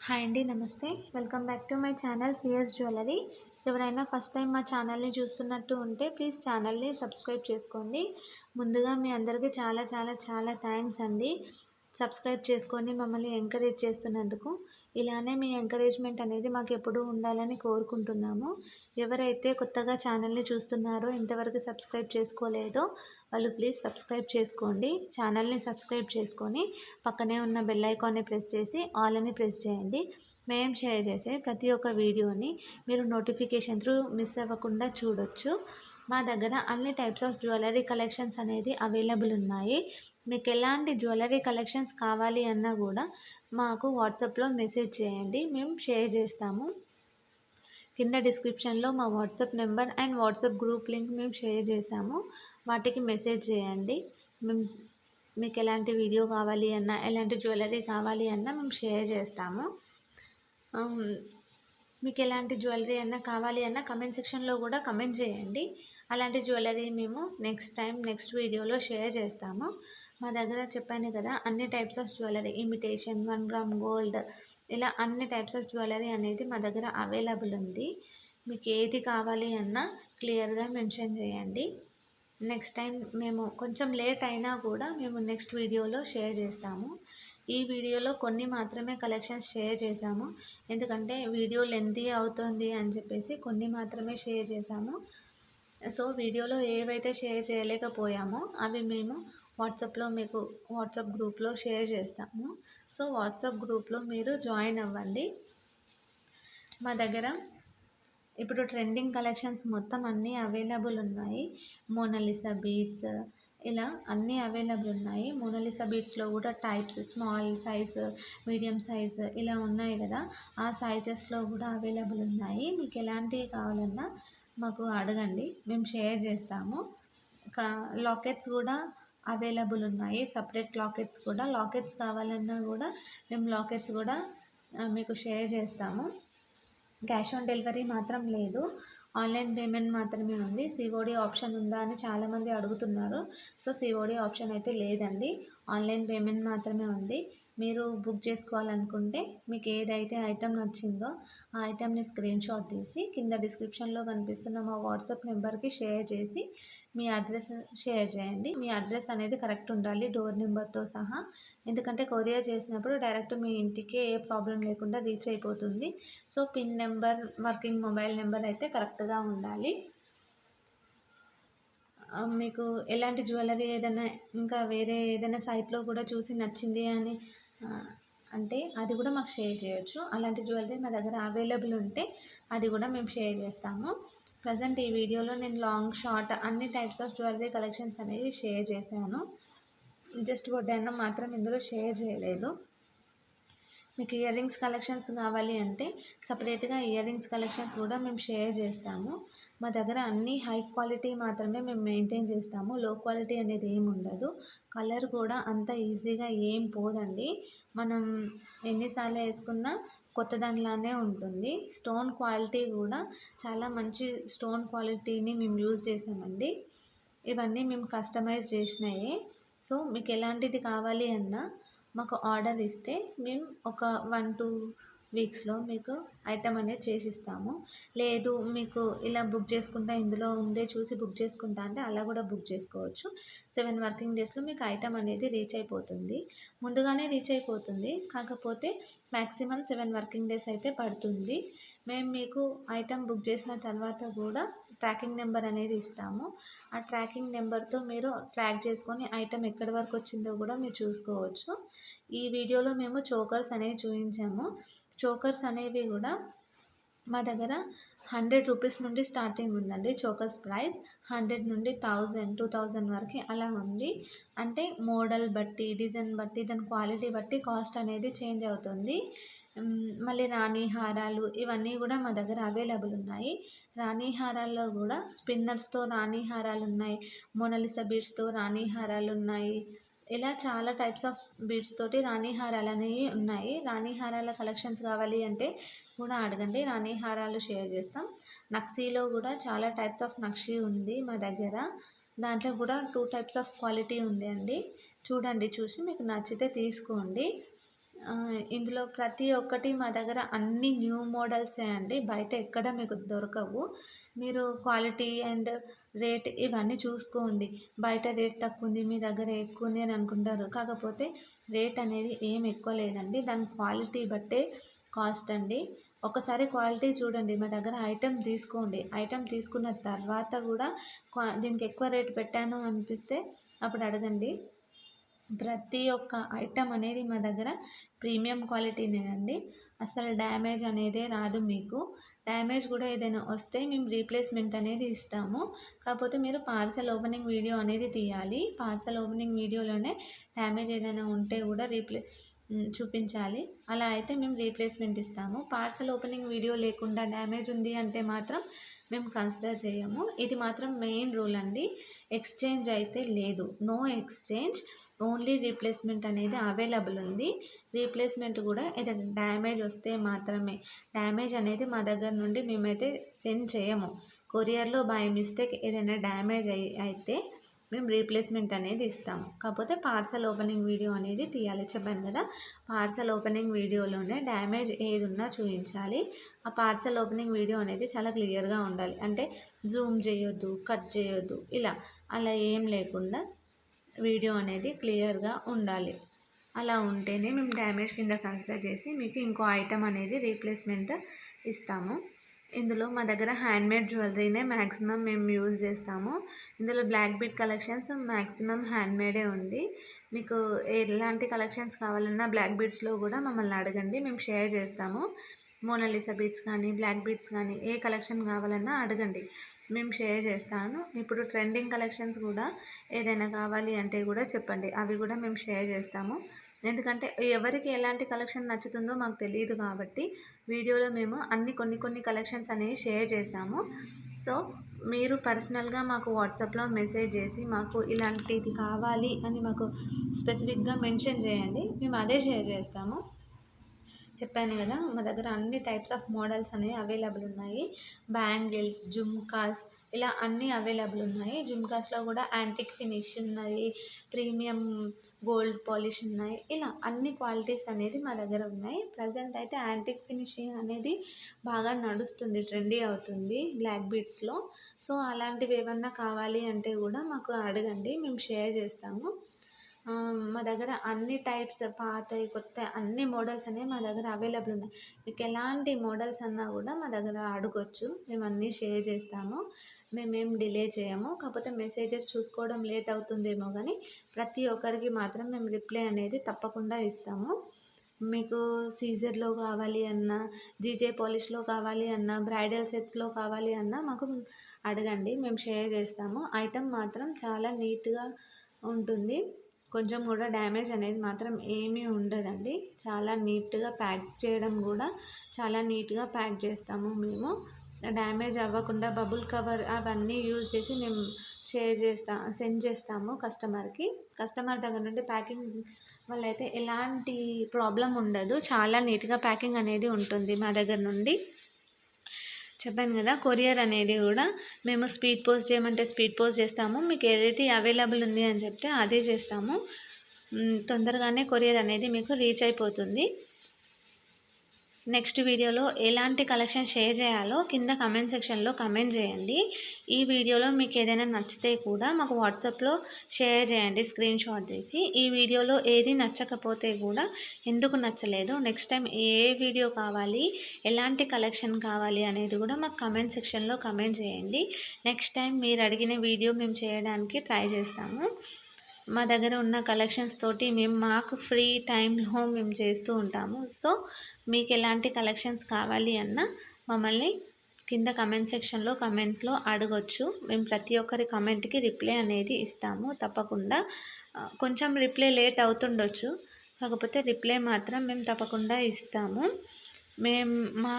Hi అండి, నమస్తే. Welcome back to my channel CS jewellery. ఎవరైనా ఫస్ట్ టైం మా ఛానల్ని చూస్తున్నట్టు ఉంటే ప్లీజ్ ఛానల్ని సబ్స్క్రైబ్ చేసుకోండి. ముందుగా మీ అందరికీ చాలా చాలా చాలా థ్యాంక్స్ అండి. సబ్స్క్రైబ్ చేసుకొని మమ్మల్ని ఎంకరేజ్ చేస్తున్నందుకు. ఇలానే మీ ఎంకరేజ్మెంట్ అనేది మాకు ఎప్పుడూ ఉండాలని కోరుకుంటున్నాము. ఎవరైతే కొత్తగా ఛానల్ని చూస్తున్నారో, ఇంతవరకు సబ్స్క్రైబ్ చేసుకోలేదో వాళ్ళు ప్లీజ్ సబ్స్క్రైబ్ చేసుకోండి. ఛానల్ని సబ్స్క్రైబ్ చేసుకొని పక్కనే ఉన్న బెల్ ఐకాన్ని ప్రెస్ చేసి ఆల్ అని ప్రెస్ చేయండి. మేము షేర్ చేసే ప్రతి ఒక్క వీడియోని మీరు నోటిఫికేషన్ త్రూ మిస్ అవ్వకుండా చూడొచ్చు. మా దగ్గర అన్ని టైప్స్ ఆఫ్ జ్యువెలరీ కలెక్షన్స్ అనేది అవైలబుల్ ఉన్నాయి. మీకు ఎలాంటి జ్యువెలరీ కలెక్షన్స్ కావాలి అన్నా కూడా మాకు వాట్సాప్లో మెసేజ్ చేయండి, మేము షేర్ చేస్తాము. కింద డిస్క్రిప్షన్లో మా WhatsApp number and WhatsApp group link మేము షేర్ చేసాము. వాటికి మెసేజ్ చేయండి. మేము మీకు ఎలాంటి వీడియో కావాలి అన్నా, ఎలాంటి జ్యువెలరీ కావాలి అన్నా మేము షేర్ చేస్తాము. మీకు ఎలాంటి జ్యువెలరీ అన్నా కావాలి అన్నా కమెంట్ సెక్షన్లో కూడా కమెంట్ చేయండి. అలాంటి జ్యువెలరీ మేము నెక్స్ట్ వీడియోలో షేర్ చేస్తాము. మా దగ్గర చెప్పాను కదా, అన్ని types of jewellery, imitation, 1 gram gold, ఇలా అన్ని టైప్స్ ఆఫ్ జ్యువెలరీ అనేది మా దగ్గర అవైలబుల్ ఉంది. మీకు ఏది కావాలి అన్నా క్లియర్గా మెన్షన్ చేయండి. నెక్స్ట్ టైం మేము కొంచెం లేట్ అయినా కూడా మేము నెక్స్ట్ వీడియోలో షేర్ చేస్తాము. ఈ వీడియోలో కొన్ని మాత్రమే కలెక్షన్స్ షేర్ చేశాము, ఎందుకంటే వీడియో లెంతీ అవుతుంది అని చెప్పేసి కొన్ని మాత్రమే షేర్ చేశాము. సో వీడియోలో ఏవైతే షేర్ చేయలేకపోయామో అవి మేము వాట్సాప్లో మీకు వాట్సాప్ గ్రూప్లో షేర్ చేస్తాము. సో వాట్సాప్ గ్రూప్లో మీరు జాయిన్ అవ్వండి. మా దగ్గర ఇప్పుడు ట్రెండింగ్ కలెక్షన్స్ మొత్తం అన్నీ అవైలబుల్ ఉన్నాయి. మోనాలిసా బీడ్స్, ఇలా అన్నీ అవైలబుల్ ఉన్నాయి. మోనాలిసా బీడ్స్లో కూడా types, small size, medium size ఇలా ఉన్నాయి కదా, ఆ సైజెస్లో కూడా అవైలబుల్ ఉన్నాయి. మీకు ఎలాంటివి కావాలన్నా మాకు అడగండి, మేము షేర్ చేస్తాము. లాకెట్స్ కూడా అవైలబుల్ ఉన్నాయి. సపరేట్ లాకెట్స్ కావాలన్నా కూడా మేము లాకెట్స్ కూడా మీకు షేర్ చేస్తాము. క్యాష్ ఆన్ డెలివరీ మాత్రం లేదు, ఆన్లైన్ పేమెంట్ మాత్రమే ఉంది. సిఓడి ఆప్షన్ ఉందా అని చాలామంది అడుగుతున్నారు. సో సిఓడి ఆప్షన్ అయితే లేదండి, ఆన్లైన్ పేమెంట్ మాత్రమే ఉంది. మీరు బుక్ చేసుకోవాలనుకుంటే మీకు ఏదైతే ఐటెం నచ్చిందో ఆ ఐటెంని స్క్రీన్ షాట్ తీసి కింద డిస్క్రిప్షన్లో కనిపిస్తున్న మా వాట్సాప్ నెంబర్కి షేర్ చేసి మీ అడ్రస్ షేర్ చేయండి. మీ అడ్రస్ అనేది కరెక్ట్ ఉండాలి, డోర్ నెంబర్తో సహా. ఎందుకంటే కొరియర్ చేసినప్పుడు డైరెక్ట్ మీ ఇంటికే ఏ ప్రాబ్లం లేకుండా రీచ్ అయిపోతుంది. So pin number, working mobile number అయితే కరెక్ట్గా ఉండాలి. మీకు ఎలాంటి జ్యువెలరీ ఏదైనా ఇంకా వేరే ఏదైనా సైట్లో కూడా చూసి నచ్చింది అని అంటే అది కూడా మాకు షేర్ చేయొచ్చు. అలాంటి జ్యువెలరీ మా దగ్గర అవైలబుల్ ఉంటే అది కూడా మేము షేర్ చేస్తాము. ప్రజెంట్ ఈ వీడియోలో నేను లాంగ్, షార్ట్ అన్ని టైప్స్ ఆఫ్ జ్యువెలరీ కలెక్షన్స్ అనేది షేర్ చేశాను. జస్ట్ వడ్డానం మాత్రం ఇందులో షేర్ చేయలేదు. మీకు ఇయర్ రింగ్స్ కలెక్షన్స్ కావాలి అంటే సపరేట్గా ఇయర్ రింగ్స్ కలెక్షన్స్ కూడా మేము షేర్ చేస్తాము. మా దగ్గర అన్నీ హై క్వాలిటీ మాత్రమే మేము మెయింటైన్ చేస్తాము, లో క్వాలిటీ అనేది ఏమి ఉండదు. కలర్ కూడా అంత ఈజీగా ఏం పోదండి, మనం ఎన్నిసార్లు వేసుకున్నా కొత్త దానిలానే ఉంటుంది. స్టోన్ క్వాలిటీ కూడా చాలా మంచి స్టోన్ క్వాలిటీని మేము యూజ్ చేసామండి. ఇవన్నీ మేము కస్టమైజ్ చేసినాయి. సో మీకు ఎలాంటిది కావాలి అన్నా మాకు ఆర్డర్ ఇస్తే మేము ఒక 1-2 వీక్స్లో మీకు ఐటమ్ అనేది చేసిస్తాము. లేదు మీకు ఇలా బుక్ చేసుకుంటా, ఇందులో ఉందే చూసి బుక్ చేసుకుంటా అంటే అలా కూడా బుక్ చేసుకోవచ్చు. 7 వర్కింగ్ డేస్లో మీకు ఐటమ్ అనేది రీచ్ అయిపోతుంది. ముందుగానే రీచ్ అయిపోతుంది, కాకపోతే మ్యాక్సిమం 7 వర్కింగ్ డేస్ అయితే పడుతుంది. మేము మీకు ఐటమ్ బుక్ చేసిన తర్వాత కూడా ట్రాకింగ్ నెంబర్ అనేది ఇస్తాము. ఆ ట్రాకింగ్ నెంబర్తో మీరు ట్రాక్ చేసుకొని ఐటమ్ ఎక్కడి వరకు వచ్చిందో కూడా మీరు చూసుకోవచ్చు. ఈ వీడియోలో మేము చోకర్స్ అనేవి చూపించాము. చోకర్స్ అనేవి కూడా మా దగ్గర 100 రూపీస్ నుండి స్టార్టింగ్ ఉందండి. చోకర్స్ ప్రైస్ 100 నుండి 1000, 2000 వరకు అలా ఉంది. అంటే మోడల్ బట్టి, డిజైన్ బట్టి, దాని క్వాలిటీ బట్టి కాస్ట్ అనేది చేంజ్ అవుతుంది. మళ్ళీ రాణి హారాలు ఇవన్నీ కూడా మా దగ్గర అవైలబుల్ ఉన్నాయి. రాణి హారాల్లో కూడా స్పిన్నర్స్తో రాణి హారాలు ఉన్నాయి, మోనాలిసా బీడ్స్తో రాణి హారాలు ఉన్నాయి. ఇలా చాలా టైప్స్ ఆఫ్ బీడ్స్ తోటి రాణి హారాలు అనేవి ఉన్నాయి. రాణి హారాల కలెక్షన్స్ కావాలి అంటే కూడా అడగండి, రాణి హారాలు షేర్ చేస్తాం. నక్షీలో కూడా చాలా టైప్స్ ఆఫ్ నక్షీ ఉంది మా దగ్గర. దాంట్లో కూడా 2 టైప్స్ ఆఫ్ క్వాలిటీ ఉంది అండి. చూడండి, చూసి మీకు నచ్చితే తీసుకోండి. ఇందులో ప్రతి ఒక్కటి మా దగ్గర అన్ని న్యూ మోడల్సే అండి. బయట ఎక్కడ మీకు దొరకవు. మీరు క్వాలిటీ అండ్ రేట్ ఇవన్నీ చూసుకోండి. బయట రేట్ తక్కువుంది, మీ దగ్గర ఎక్కువుంది అని అనుకుంటారు. కాకపోతే రేట్ అనేది ఏం ఎక్కువ లేదండి. దాని క్వాలిటీ బట్టే కాస్ట్ అండి. ఒకసారి క్వాలిటీ చూడండి. మా దగ్గర ఐటెమ్ తీసుకోండి. ఐటెమ్ తీసుకున్న తర్వాత కూడా దీనికి ఎక్కువ రేట్ పెట్టాను అనిపిస్తే అప్పుడు అడగండి. ప్రతి ఒక్క ఐటెం అనేది మా దగ్గర ప్రీమియం క్వాలిటీనేనండి. అస్సలు డ్యామేజ్ అనేదే రాదు మీకు. డ్యామేజ్ కూడా ఏదైనా వస్తే మేము రీప్లేస్మెంట్ అనేది ఇస్తాము. కాకపోతే మీరు పార్సెల్ ఓపెనింగ్ వీడియో అనేది తీయాలి. పార్సెల్ ఓపెనింగ్ వీడియోలోనే డ్యామేజ్ ఏదైనా ఉంటే కూడా చూపించాలి. అలా అయితే మేము రీప్లేస్మెంట్ ఇస్తాము. పార్సెల్ ఓపెనింగ్ వీడియో లేకుండా డ్యామేజ్ ఉంది అంటే మాత్రం మేము కన్సిడర్ చేయము. ఇది మాత్రం మెయిన్ రూల్ అండి. ఎక్స్చేంజ్ అయితే లేదు. నో ఎక్స్చేంజ్, ఓన్లీ రీప్లేస్మెంట్ అనేది అవైలబుల్ ఉంది. రీప్లేస్మెంట్ కూడా ఏదైనా డ్యామేజ్ వస్తే మాత్రమే. డ్యామేజ్ అనేది మా దగ్గర నుండి మేమైతే సెండ్ చేయము. కొరియర్లో బై మిస్టేక్ ఏదైనా డ్యామేజ్ అయితే మేము రీప్లేస్మెంట్ అనేది ఇస్తాము. కాకపోతే పార్సెల్ ఓపెనింగ్ వీడియో అనేది తీయాలి. చెప్పాను కదా, పార్సెల్ ఓపెనింగ్ వీడియోలోనే డ్యామేజ్ ఏది ఉన్నా చూపించాలి. ఆ పార్సెల్ ఓపెనింగ్ వీడియో అనేది చాలా క్లియర్గా ఉండాలి. అంటే జూమ్ చేయొద్దు, కట్ చేయొద్దు, అలా ఏం లేకుండా వీడియో అనేది క్లియర్గా ఉండాలి. అలా ఉంటేనే మేము డ్యామేజ్ కింద కన్సిడర్ చేసి మీకు ఇంకో ఐటెం అనేది రీప్లేస్మెంట్ ఇస్తాము. ఇందులో మా దగ్గర హ్యాండ్మేడ్ జ్యువెలరీనే మ్యాక్సిమం మేము యూజ్ చేస్తాము. ఇందులో బ్లాక్ బీడ్ కలెక్షన్స్ మ్యాక్సిమం హ్యాండ్మేడే ఉంది. మీకు ఎలాంటి కలెక్షన్స్ కావాలన్నా బ్లాక్ బీడ్స్లో కూడా మమ్మల్ని అడగండి, మేము షేర్ చేస్తాము. మోనాలిసా బీడ్స్ కానీ బ్లాక్ బీడ్స్ కానీ ఏ కలెక్షన్ కావాలన్నా అడగండి, మేము షేర్ చేస్తాను. ఇప్పుడు ట్రెండింగ్ కలెక్షన్స్ కూడా ఏదైనా కావాలి అంటే కూడా చెప్పండి, అవి కూడా మేము షేర్ చేస్తాము. ఎందుకంటే ఎవరికి ఎలాంటి కలెక్షన్ నచ్చుతుందో మాకు తెలియదు కాబట్టి వీడియోలో మేము కొన్ని కలెక్షన్స్ అనేవి షేర్ చేసాము. సో మీరు పర్సనల్గా మాకు వాట్సాప్లో మెసేజ్ చేసి మాకు ఇలాంటిది కావాలి అని మాకు స్పెసిఫిక్గా మెన్షన్ చేయండి, మేము అదే షేర్ చేస్తాము. చెప్పాను కదా, మా దగ్గర అన్ని టైప్స్ ఆఫ్ మోడల్స్ అనేవి అవైలబుల్ ఉన్నాయి. బ్యాంగిల్స్, జుమ్కాస్ ఇలా అన్నీ అవైలబుల్ ఉన్నాయి. జుమ్కాస్లో కూడా యాంటిక్ ఫినిష్ ఉన్నాయి, ప్రీమియం గోల్డ్ పాలిష్ ఉన్నాయి. ఇలా అన్ని క్వాలిటీస్ అనేది మా దగ్గర ఉన్నాయి. ప్రజెంట్ అయితే యాంటిక్ ఫినిషింగ్ అనేది బాగా నడుస్తుంది, ట్రెండీ అవుతుంది బ్లాక్ బీడ్స్లో. సో అలాంటివి ఏమన్నా కావాలి అంటే కూడా మాకు అడగండి, మేము షేర్ చేస్తాము. మా దగ్గర అన్ని టైప్స్ పాతవి కొత్తవి అన్ని మోడల్స్ అనేవి మా దగ్గర అవైలబుల్ ఉన్నాయి. మీకు ఎలాంటి మోడల్స్ అన్నా కూడా మా దగ్గర అడగొచ్చు, మేము అన్నీ షేర్ చేస్తాము. మేమేం డిలే చేయము. కాకపోతే మెసేజెస్ చూసుకోవడం లేట్ అవుతుందేమో కానీ ప్రతి ఒక్కరికి మాత్రం మేము రిప్లై అనేది తప్పకుండా ఇస్తాము. మీకు సీజర్లో కావాలి అన్నా, జీజే పాలిష్లో కావాలి అన్నా, బ్రైడల్ సెట్స్లో కావాలి అన్నా మాకు అడగండి, మేము షేర్ చేస్తాము. ఐటెం మాత్రం చాలా నీట్గా ఉంటుంది. కొంచెం కూడా డ్యామేజ్ అనేది మాత్రం ఏమీ ఉండదండి. చాలా నీట్గా ప్యాక్ చేయడం కూడా చాలా నీట్గా ప్యాక్ చేస్తాము మేము. డ్యామేజ్ అవ్వకుండా బబుల్ కవర్ అవన్నీ యూజ్ చేసి మేము సెండ్ చేస్తాము కస్టమర్కి. కస్టమర్ దగ్గర నుండి ప్యాకింగ్ వల్ల అయితే ఎలాంటి ప్రాబ్లం ఉండదు. చాలా నీట్గా ప్యాకింగ్ అనేది ఉంటుంది మా దగ్గర నుండి. చెప్పాను కదా, కొరియర్ అనేది కూడా మేము స్పీడ్ పోస్ట్ చేయమంటే స్పీడ్ పోస్ట్ చేస్తాము. మీకు ఏదైతే అవైలబుల్ ఉంది అని చెప్తే అదే చేస్తాము. తొందరగానే కొరియర్ అనేది మీకు రీచ్ అయిపోతుంది. నెక్స్ట్ వీడియోలో ఎలాంటి కలెక్షన్ షేర్ చేయాలో కింద కమెంట్ సెక్షన్లో కమెంట్ చేయండి. ఈ వీడియోలో మీకు ఏదైనా నచ్చితే కూడా మాకు వాట్సాప్లో షేర్ చేయండి స్క్రీన్ షాట్ తీసి. ఈ వీడియోలో ఏది నచ్చకపోతే కూడా ఎందుకు నచ్చలేదు, నెక్స్ట్ టైం ఏ వీడియో కావాలి, ఎలాంటి కలెక్షన్ కావాలి అనేది కూడా మాకు కమెంట్ సెక్షన్లో కమెంట్ చేయండి. నెక్స్ట్ టైం మీరు అడిగిన వీడియో మేము చేయడానికి ట్రై చేస్తాము. మా దగ్గర ఉన్న కలెక్షన్స్ తోటి మాకు ఫ్రీ టైంలో మేము చేస్తూ ఉంటాము. సో మీకు ఎలాంటి కలెక్షన్స్ కావాలి అన్నా మమ్మల్ని కింద కమెంట్ సెక్షన్లో కమెంట్లో అడగొచ్చు. మేము ప్రతి ఒక్కరి కమెంట్కి రిప్లై అనేది ఇస్తాము తప్పకుండా. కొంచెం రిప్లై లేట్ అవుతుండొచ్చు, కాకపోతే రిప్లై మాత్రం మేము తప్పకుండా ఇస్తాము. మా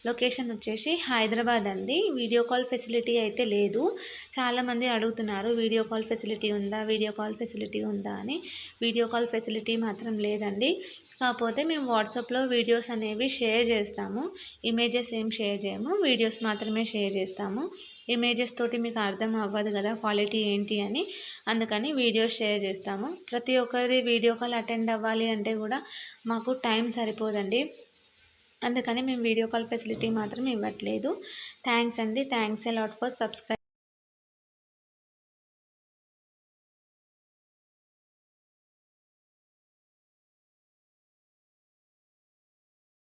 లొకేషన్ వచ్చేసి హైదరాబాద్ అండి. వీడియో కాల్ ఫెసిలిటీ అయితే లేదు. చాలామంది అడుగుతున్నారు వీడియో కాల్ ఫెసిలిటీ ఉందా అని. వీడియో కాల్ ఫెసిలిటీ మాత్రం లేదండి. కాకపోతే మేము వాట్సాప్లో వీడియోస్ అనేవి షేర్ చేస్తాము. ఇమేజెస్ ఏం షేర్ చేయము, వీడియోస్ మాత్రమే షేర్ చేస్తాము. ఇమేజెస్ తోటి మీకు అర్థం అవ్వదు కదా క్వాలిటీ ఏంటి అని, అందుకని వీడియోస్ షేర్ చేస్తాము. ప్రతి ఒక్కరిది వీడియో కాల్ అటెండ్ అవ్వాలి అంటే కూడా మాకు టైం సరిపోదండి. అందుకని మేము వీడియో కాల్ ఫెసిలిటీ మాత్రం ఇవ్వట్లేదు. థ్యాంక్స్ అండి. Thanks a lot for subscribe.